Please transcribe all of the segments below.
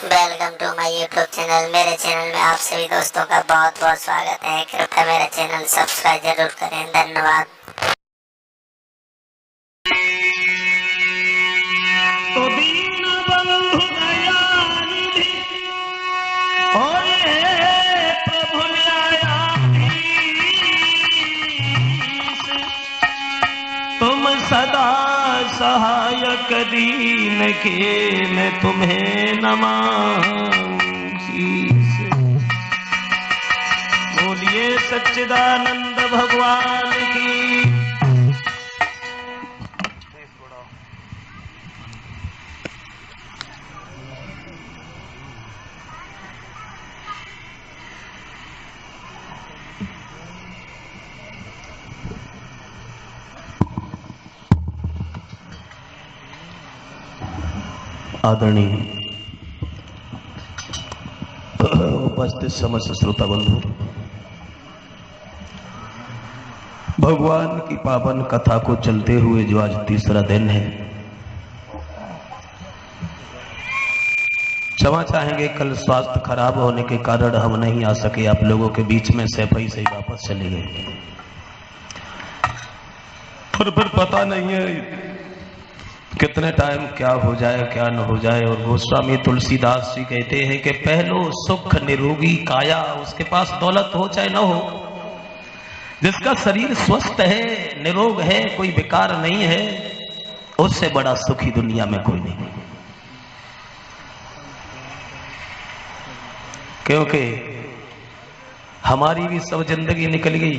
Welcome to my YouTube channel. मेरे channel में आप सभी दोस्तों का बहुत बहुत स्वागत है। कृपया मेरा चैनल सब्सक्राइब जरूर करें। धन्यवाद। तो दीन बंधु दयानिधि होए प्रभु न्यायाधीश, तुम सदा सहायक दीन के मैं तुम्हें नमाशीष। बोलिए सच्चिदानंद भगवान की। आदरणीय उपस्थित समस्त श्रोता बंधु, भगवान की पावन कथा को चलते हुए जो आज तीसरा दिन है, क्षमा चाहेंगे कल स्वास्थ्य खराब होने के कारण हम नहीं आ सके आप लोगों के बीच में, सैफई से वापस चले गए। और फिर पता नहीं है कितने टाइम क्या हो जाए क्या न हो जाए। और गोस्वामी तुलसीदास जी कहते हैं कि पहलो सुख निरोगी काया, उसके पास दौलत हो चाहे न हो, जिसका शरीर स्वस्थ है, निरोग है, कोई विकार नहीं है, उससे बड़ा सुखी दुनिया में कोई नहीं। क्योंकि हमारी भी सब जिंदगी निकल गई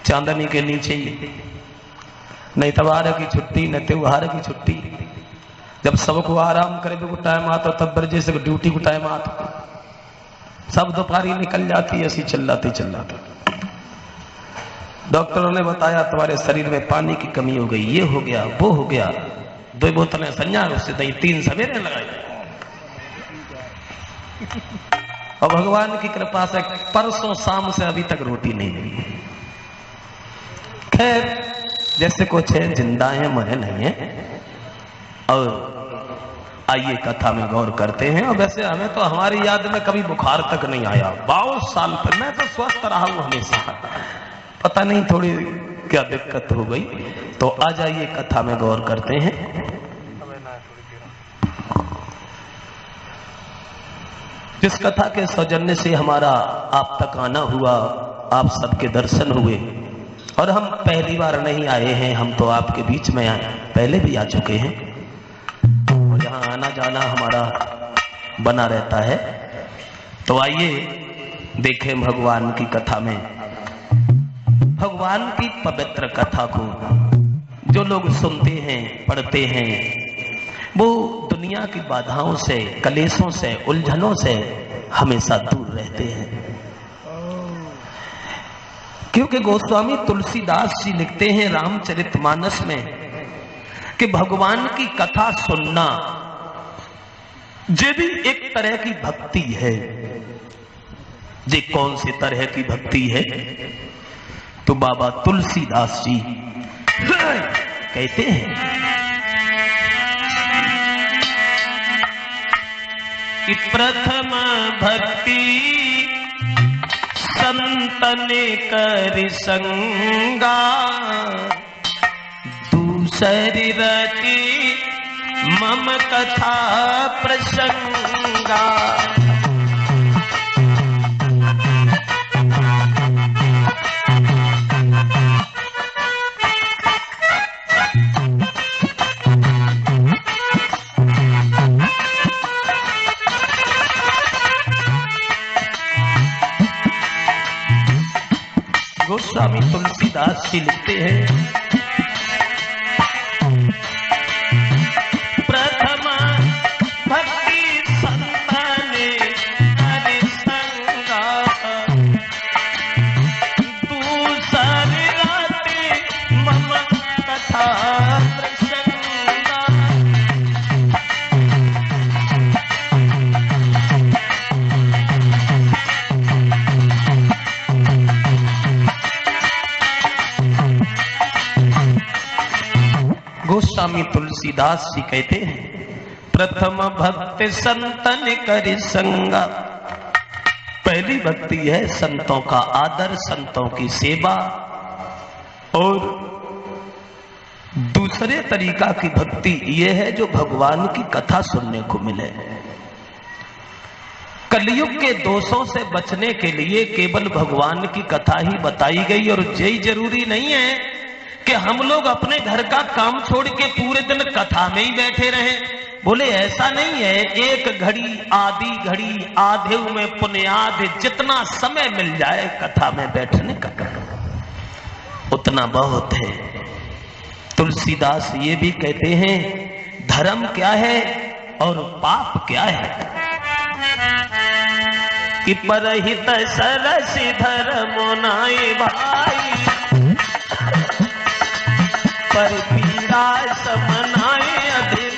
चांदनी के नीचे ही, नहीं तबार की छुट्टी न त्योहार की छुट्टी। जब सबको आराम करे को टाइम आता तब बरजे से ड्यूटी को टाइम आता, सब दोपहरी निकल जाती, ऐसी चिल्लाते चिल्लाते। डॉक्टरों ने बताया तुम्हारे शरीर में पानी की कमी हो गई, ये हो गया वो हो गया, 2 बोतलें संज्ञा उससे दही 3 सवेरे लगाई। और भगवान की कृपा से परसों शाम से अभी तक रोटी नहीं मिली। खैर जैसे कुछ है, जिंदा है मरे नहीं है। और आइए कथा में गौर करते हैं। और वैसे हमें तो हमारी याद में कभी बुखार तक नहीं आया 52 साल पर। मैं तो स्वस्थ रहा हूं हमेशा, पता नहीं थोड़ी क्या दिक्कत हो गई। तो आ जाइए कथा में गौर करते हैं। जिस कथा के सौजन्य से हमारा आप तक आना हुआ, आप सबके दर्शन हुए, और हम पहली बार नहीं आए हैं, हम तो आपके बीच में पहले भी आ चुके हैं, और यहाँ आना जाना हमारा बना रहता है। तो आइए देखें भगवान की कथा में, भगवान की पवित्र कथा को जो लोग सुनते हैं पढ़ते हैं, वो दुनिया की बाधाओं से, कलेशों से, उलझनों से हमेशा दूर रहते हैं। क्योंकि गोस्वामी तुलसीदास जी लिखते हैं रामचरितमानस में कि भगवान की कथा सुनना ये भी एक तरह की भक्ति है। ये कौन सी तरह की भक्ति है? तो बाबा तुलसीदास जी कहते हैं कि प्रथम भक्ति संतन कर संगा, दूसरी रति मम कथा प्रसंगा। गोस्वामी तुलसीदास जी लिखते हैं प्रथम भक्ति संतन कर संगा, दूसरी रति मम कथा प्रसंगा। गोस्वामी तुलसीदास जी कहते हैं प्रथम भक्ति संतन करि संगा। पहली भक्ति है संतों का आदर, संतों की सेवा। और दूसरे तरीका की भक्ति यह है जो भगवान की कथा सुनने को मिले। कलयुग के दोषों से बचने के लिए केवल भगवान की कथा ही बताई गई। और यही जरूरी नहीं है कि हम लोग अपने घर का काम छोड़ के पूरे दिन कथा में ही बैठे रहें। बोले ऐसा नहीं है, एक घड़ी आधी घड़ी आधे में पुण्याधे, जितना समय मिल जाए कथा में बैठने का उतना बहुत है। तुलसीदास ये भी कहते हैं धर्म क्या है और पाप क्या है, कि परहित सरस धर्म नाई भाई, पर पीड़ा समनाए अधिमाई।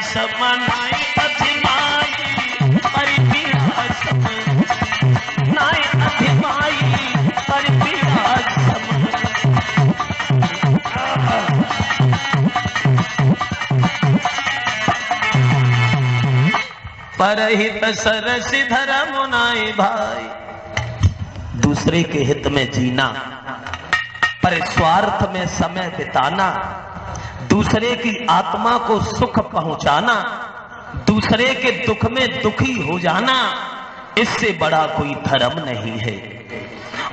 समनाई अधिमाई, परिपीड़ा समनाई अधिमाई, परिपीड़ा परहित सरस धर्म नाई भाई। दूसरे के हित में जीना, पर स्वार्थ में समय बिताना, दूसरे की आत्मा को सुख पहुंचाना, दूसरे के दुख में दुखी हो जाना, इससे बड़ा कोई धर्म नहीं है।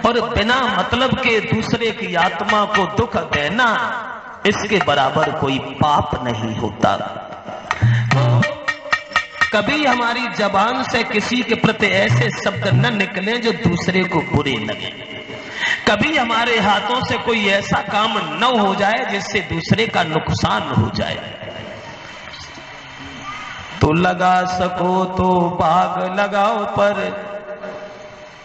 और बिना मतलब के दूसरे की आत्मा को दुख देना, इसके बराबर कोई पाप नहीं होता। तो कभी हमारी जबान से किसी के प्रति ऐसे शब्द न निकले जो दूसरे को बुरे लगे। कभी हमारे हाथों से कोई ऐसा काम न हो जाए जिससे दूसरे का नुकसान हो जाए। तो लगा सको तो बाग लगाओ, पर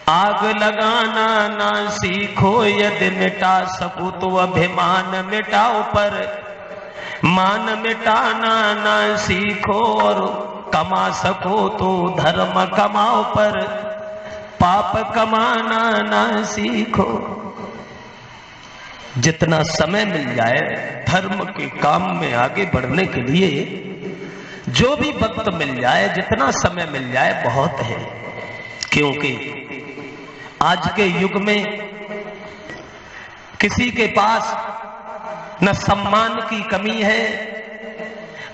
आग लगाना ना सीखो। यदि मिटा सको तो अभिमान मिटाओ, पर मान मिटाना ना सीखो। और कमा सको तो धर्म कमाओ, पर पाप कमाना ना सीखो। जितना समय मिल जाए धर्म के काम में आगे बढ़ने के लिए, जो भी वक्त मिल जाए, जितना समय मिल जाए बहुत है। क्योंकि आज के युग में किसी के पास न सम्मान की कमी है,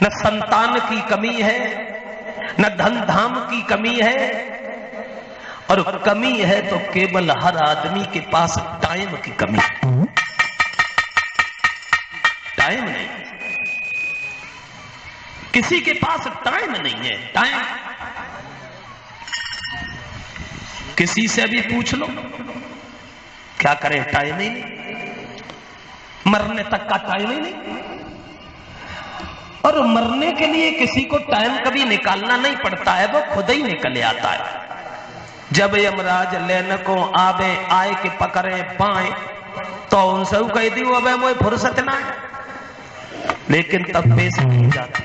न संतान की कमी है, न धन धाम की कमी है। और कमी है तो केवल हर आदमी के पास टाइम की कमी। टाइम नहीं, किसी के पास टाइम नहीं है। टाइम किसी से भी पूछ लो, क्या करें, टाइम ही नहीं। मरने तक का टाइम ही नहीं। और मरने के लिए किसी को टाइम कभी निकालना नहीं पड़ता है, वो खुद ही निकल आता है। जब यमराज लेने को आवे, आए के पकड़े पाए, तो उनसे कह दी अबे मोए फुर्सत ना है। लेकिन तब पेश नहीं जाती,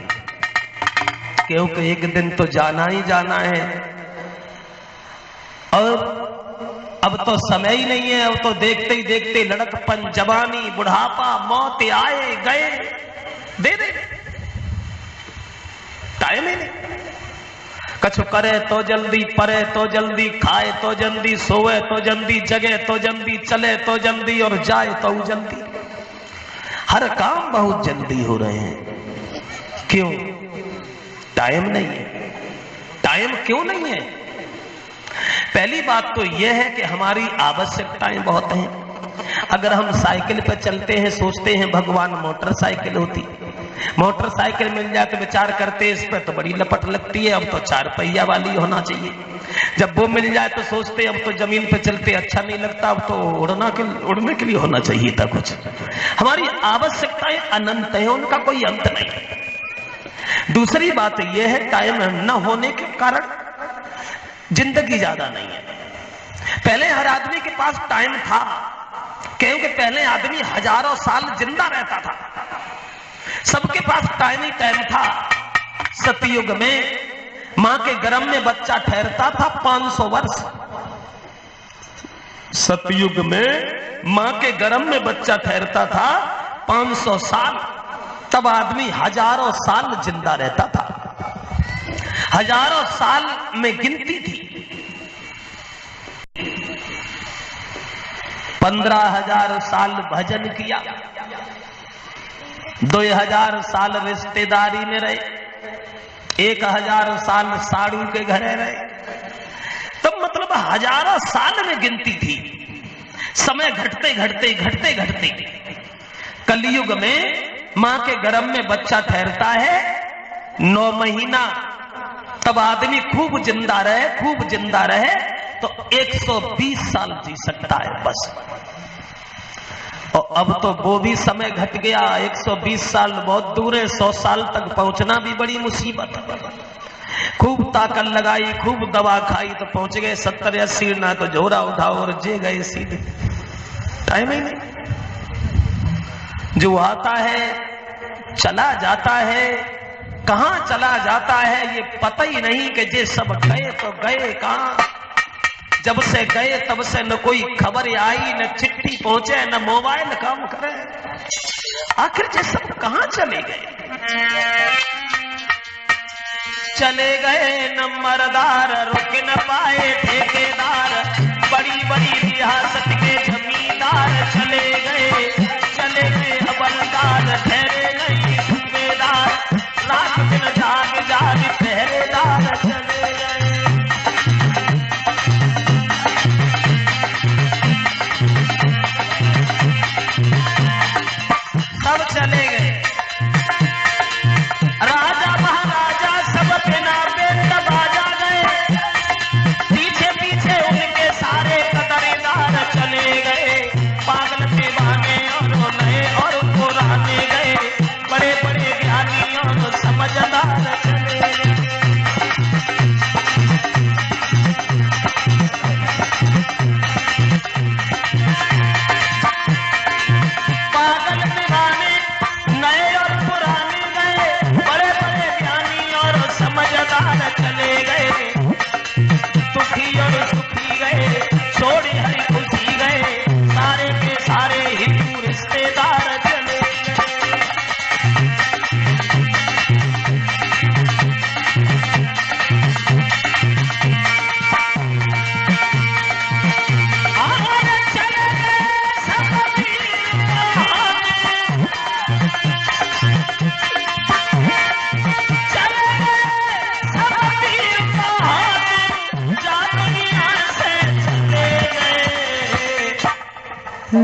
क्योंकि एक दिन तो जाना ही जाना है। और अब तो समय ही नहीं है। अब तो देखते ही देखते लड़कपन, जवानी, बुढ़ापा, मौत आए गए, दे दे, टाइम ही नहीं। कछु करे तो जल्दी, परे तो जल्दी, खाए तो जल्दी, सोए तो जल्दी, जगे तो जल्दी, चले तो जल्दी, और जाए तो जल्दी। हर काम बहुत जल्दी हो रहे हैं। क्यों? टाइम नहीं है। टाइम क्यों नहीं है? पहली बात तो यह है कि हमारी आवश्यकताएं बहुत हैं। अगर हम साइकिल पर चलते हैं, सोचते हैं भगवान मोटरसाइकिल होती, मोटरसाइकिल मिल जाए तो विचार करते इस पर तो बड़ी लपट लगती है, अब तो 4 पहिया वाली होना चाहिए। जब वो मिल जाए तो सोचते अब तो जमीन पे चलते अच्छा नहीं लगता, अब तो उड़ने के लिए होना चाहिए था कुछ। हमारी आवश्यकताएं अनंत है, उनका कोई अंत नहीं। दूसरी बात यह है, टाइम न होने के कारण जिंदगी ज्यादा नहीं है। पहले हर आदमी के पास टाइम था, क्योंकि पहले आदमी हजारों साल जिंदा रहता था, सबके पास टाइम ही टाइम था। सतयुग में मां के गर्भ में बच्चा ठहरता था 500 वर्ष। सतयुग में मां के गर्भ में बच्चा ठहरता था 500 साल। तब आदमी हजारों साल जिंदा रहता था, हजारों साल में गिनती थी। 15,000 साल भजन किया, 2,000 साल रिश्तेदारी में रहे, 1,000 साल साड़ू के घरे रहे। तो मतलब हजारों साल में गिनती थी। समय घटते घटते घटते घटते कलयुग में मां के गर्भ में बच्चा ठहरता है 9 महीना। तब आदमी खूब जिंदा रहे, खूब जिंदा रहे तो 120 साल जी सकता है बस। और अब तो वो भी समय घट गया, 120 साल बहुत दूर है, 100 साल तक पहुंचना भी बड़ी मुसीबत है। खूब ताकत लगाई, खूब दवा खाई तो पहुंच गए 70-80, ना तो झोरा उठाओ और जे गए सीधे। टाइम ही नहीं। जो आता है चला जाता है, कहां चला जाता है ये पता ही नहीं कि जे सब गए तो गए कहां। जब से गए तब से न कोई खबर आई, न चिट्ठी पहुंचे, न मोबाइल काम करे। आखिर जे सब कहां चले गए? चले गए नंबरदार, रुक न पाए ठेकेदार, बड़ी बड़ी रियासत के जमींदार। चले गए हवलदार, ठहरे नहीं सूबेदार, रात दिन जाग जाग पहरेदार। चले गए सब चले गए। राजा महाराजा सब बिना बेतबाजा गए, पीछे पीछे उनके सारे कदरदार चले गए। पागल दीवाने और नए और पुराने गए, बड़े बड़े ज्ञानी और समझदार चले गए। पागल दीवाने नए और पुराने गए, बड़े बड़े ज्ञानी और समझदार चले गए। दुखी और सुखी गए, छोड़ी हरी खुशी गए, सारे के सारे हिंदू रिश्तेदार चले गए। और चले गए सब वीर बहाने, चले गए सब वीर बहाने, जा दुनिया से चले गए।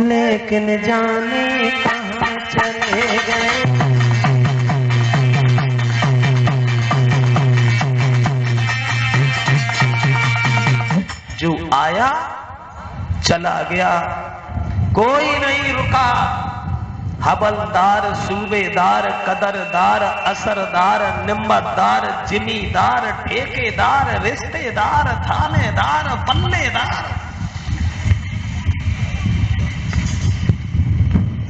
लेकिन जाने कहां चले गए। जो आया चला गया, कोई नहीं रुका। हवलदार, सूबेदार, कदरदार, असरदार, निम्मतदार, जिमीदार, ठेकेदार, रिश्तेदार, थानेदार, पल्लेदार,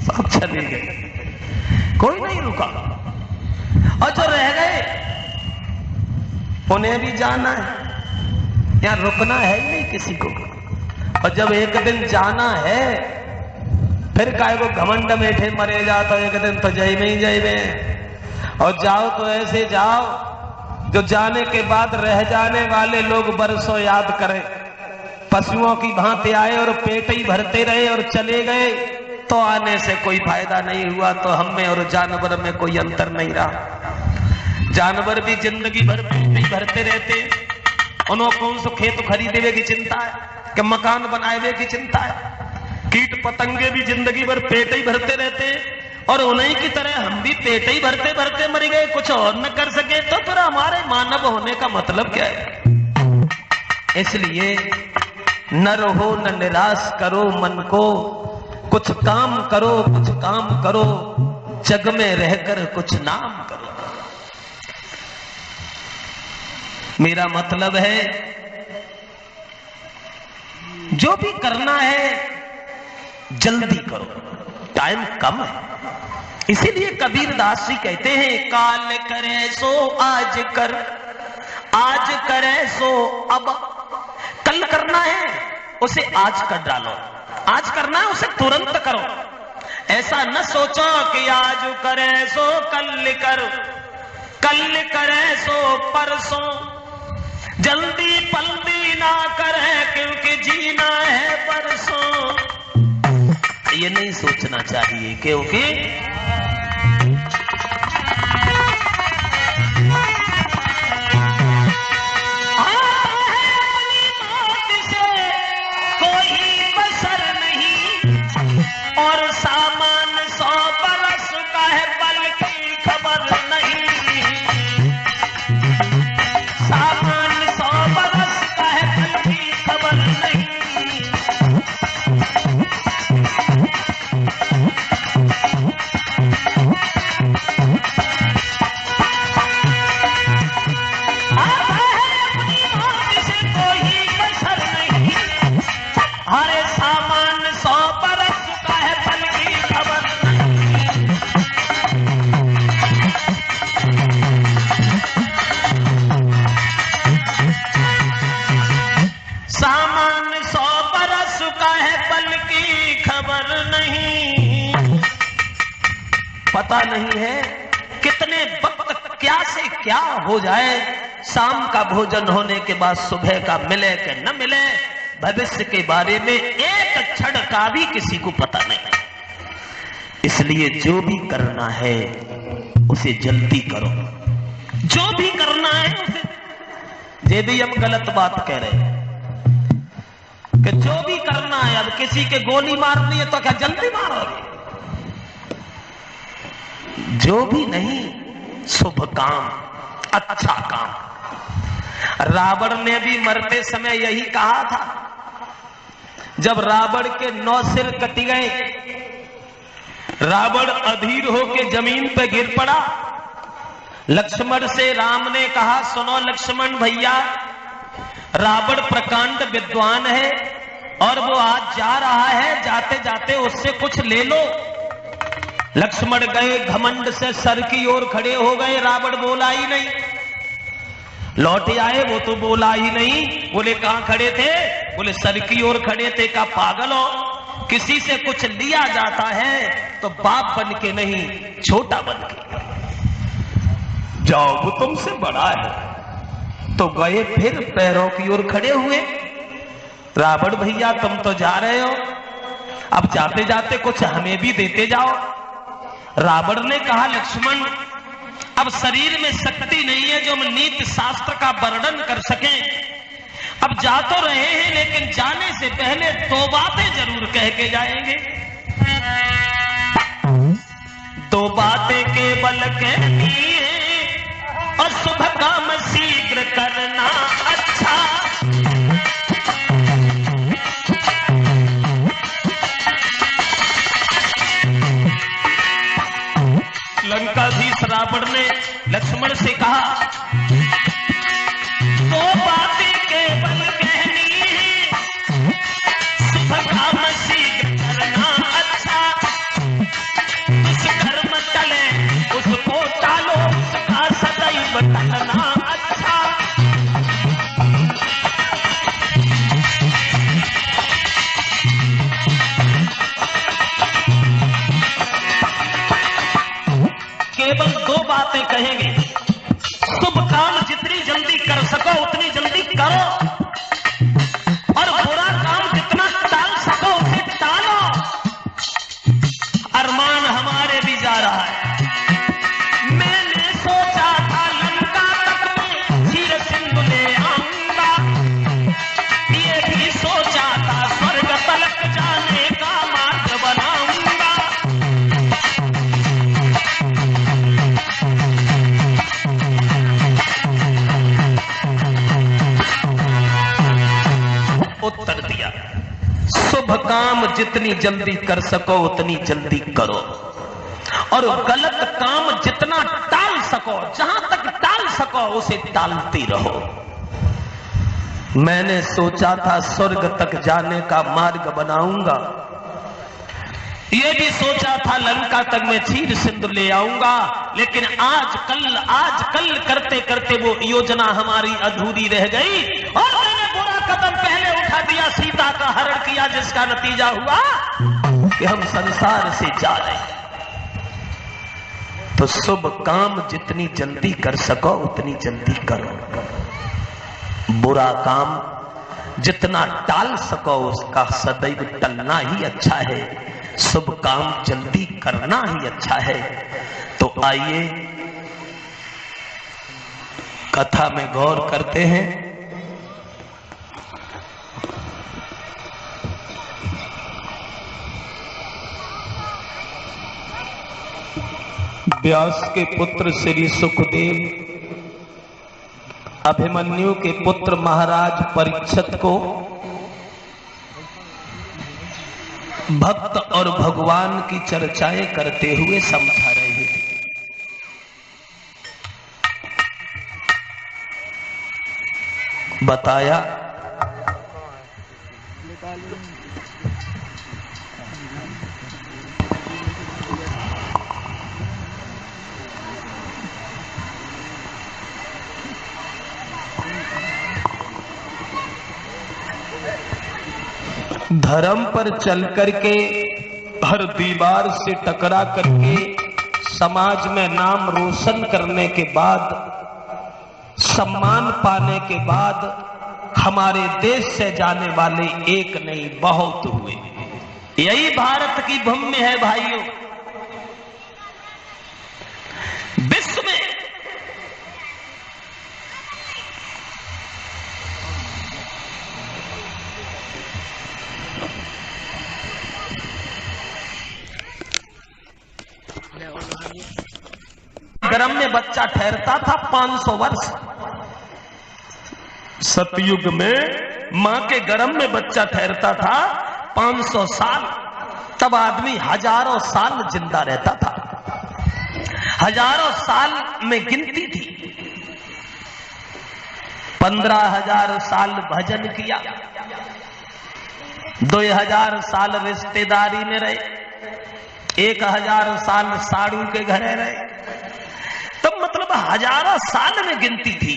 सब चले गए, कोई नहीं रुका। और जो रह गए उन्हें भी जाना है, यहाँ रुकना है ही नहीं किसी को। और जब एक दिन जाना है फिर काहे को घमंड में ठे मरे जाता, एक दिन तो जय में ही जय में। और जाओ तो ऐसे जाओ जो जाने के बाद रह जाने वाले लोग बरसों याद करें। पशुओं की भांति आए और पेट ही भरते रहे और चले गए तो आने से कोई फायदा नहीं हुआ। तो हम में और जानवर में कोई अंतर नहीं रहा। जानवर भी जिंदगी भर पेट ही भरते रहते, उन्होंने कौन सो खेत खरीदे की चिंता है कि मकान बनाए की चिंता है। कीट पतंगे भी जिंदगी भर पेट ही भरते रहते और उन्हीं की तरह हम भी पेट ही भरते भरते मर गए, कुछ और न कर सके। तो फिर हमारे मानव होने का मतलब क्या है? इसलिए न रहो न निराश करो मन को, कुछ काम करो, कुछ काम करो, जग में रहकर कुछ नाम करो। मेरा मतलब है जो भी करना है जल्दी करो, टाइम कम है। इसीलिए कबीरदास जी कहते हैं, काल करे सो आज कर, आज करे सो अब। कल करना है उसे आज कर डालो, आज करना है उसे तुरंत करो। ऐसा न सोचो कि आज करे सो कल कर, कल करे सो परसों। जल्दी पल्दी ना करे क्योंकि जीना है परसों। ये नहीं सोचना चाहिए, क्योंकि और सामान 100 बरस का है, पल की खबर नहीं। सामान 100 बरस का है, पल की खबर नहीं। आता है अपनी मौत से कोई कसर नहीं। हरे सामान 100 बरस का है, पल की खबर नहीं। सामान 100 बरस का है, पल की खबर नहीं। पता नहीं है कितने वक्त क्या से क्या हो जाए। शाम का भोजन होने के बाद सुबह का मिले कि न मिले, भविष्य के बारे में एक क्षण का भी किसी को पता नहीं। इसलिए जो भी करना है उसे जल्दी करो, जो भी करना है उसे। ये भी हम गलत बात कह रहे हैं कि जो भी करना है, अब किसी के गोली मारनी है तो क्या जल्दी मारोगे? जो भी नहीं, शुभ काम, अच्छा काम। रावण ने भी मरते समय यही कहा था। जब रावण के 9 सिर कट गए, रावण अधीर होकर जमीन पर गिर पड़ा। लक्ष्मण से राम ने कहा, सुनो लक्ष्मण भैया, रावण प्रकांड विद्वान है और वो आज जा रहा है, जाते जाते उससे कुछ ले लो। लक्ष्मण गए, घमंड से सर की ओर खड़े हो गए। रावण बोला ही नहीं। लौट आए, वो तो बोला ही नहीं। बोले कहां खड़े थे? बोले सर की ओर खड़े थे। का पागल हो, किसी से कुछ लिया जाता है तो बाप बन के नहीं, छोटा बन के जाओ, वो तुमसे बड़ा है। तो गए, फिर पैरों की ओर खड़े हुए। रावण भैया तुम तो जा रहे हो, अब जाते जाते कुछ हमें भी देते जाओ। रावण ने कहा, लक्ष्मण अब शरीर में शक्ति नहीं है जो हम नीति शास्त्र का वर्णन कर सकें। अब जा तो रहे हैं, लेकिन जाने से पहले 2 बातें जरूर कह के जाएंगे। 2 बातें केवल कहनी है और शुभ काम शीघ्र करना अच्छा। लंकाधीश रावण ने लक्ष्मण से कहा, 2 बातें केवल कहनी है, शुभ काम शीघ्र करना अच्छा। उस कर्म टले उसको टालो, उसका सदैव टलना अच्छा। केवल 2 बातें कहेंगे। शुभ काम जितनी जल्दी कर सको उतनी जल्दी करो, और बुरा काम जितना टाल सको उसे टालो। अरमान हमारे भी जा रहा है। मैंने सोचा था लंका तक में क्षीर सिंधु ले आऊंगा, ये भी सोचा था स्वर्ग तलक जाने का मार्ग बनाऊंगा। उत्तर दिया, शुभ काम जितनी जल्दी कर सको उतनी जल्दी करो, और गलत काम जितना टाल सको, जहां तक टाल सको उसे टालती रहो। मैंने सोचा था स्वर्ग तक जाने का मार्ग बनाऊंगा, ये भी सोचा था लंका तक मैं चीर सिंधु ले आऊंगा, लेकिन आज कल करते करते वो योजना हमारी अधूरी रह गई और मैंने बुरा कदम पहले उठा दिया, सीता का हरण किया, जिसका नतीजा हुआ कि हम संसार से जा रहे हैं। तो शुभ काम जितनी जल्दी कर सको उतनी जल्दी करो, बुरा काम जितना टाल सको उसका सदैव टलना ही अच्छा है, शुभ काम जल्दी करना ही अच्छा है। तो आइए कथा में गौर करते हैं। व्यास के पुत्र श्री सुखदेव अभिमन्यु के पुत्र महाराज परीक्षित को भक्त और भगवान की चर्चाएं करते हुए समझा रहे थे। बताया धर्म पर चल करके हर दीवार से टकरा करके समाज में नाम रोशन करने के बाद, सम्मान पाने के बाद हमारे देश से जाने वाले एक नहीं बहुत हुए। यही भारत की भूमि है भाइयों। विश्व में गर्भ में बच्चा ठहरता था 500 वर्ष। सतयुग में मां के गर्भ में बच्चा ठहरता था 500 साल। तब आदमी हजारों साल जिंदा रहता था, हजारों साल में गिनती थी। 15,000 साल भजन किया, 2,000 साल रिश्तेदारी में रहे, 1,000 साल साधु के घरे रहे। तब मतलब हजारों साल में गिनती थी।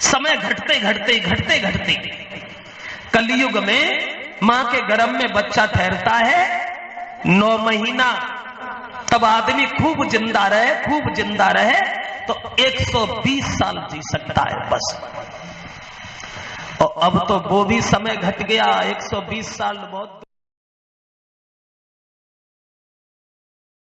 समय घटते घटते घटते घटते कलयुग में मां के गर्भ में बच्चा ठहरता है 9 महीना। तब आदमी खूब जिंदा रहे तो 120 साल जी सकता है बस। और अब तो वो भी समय घट गया, 120 साल बहुत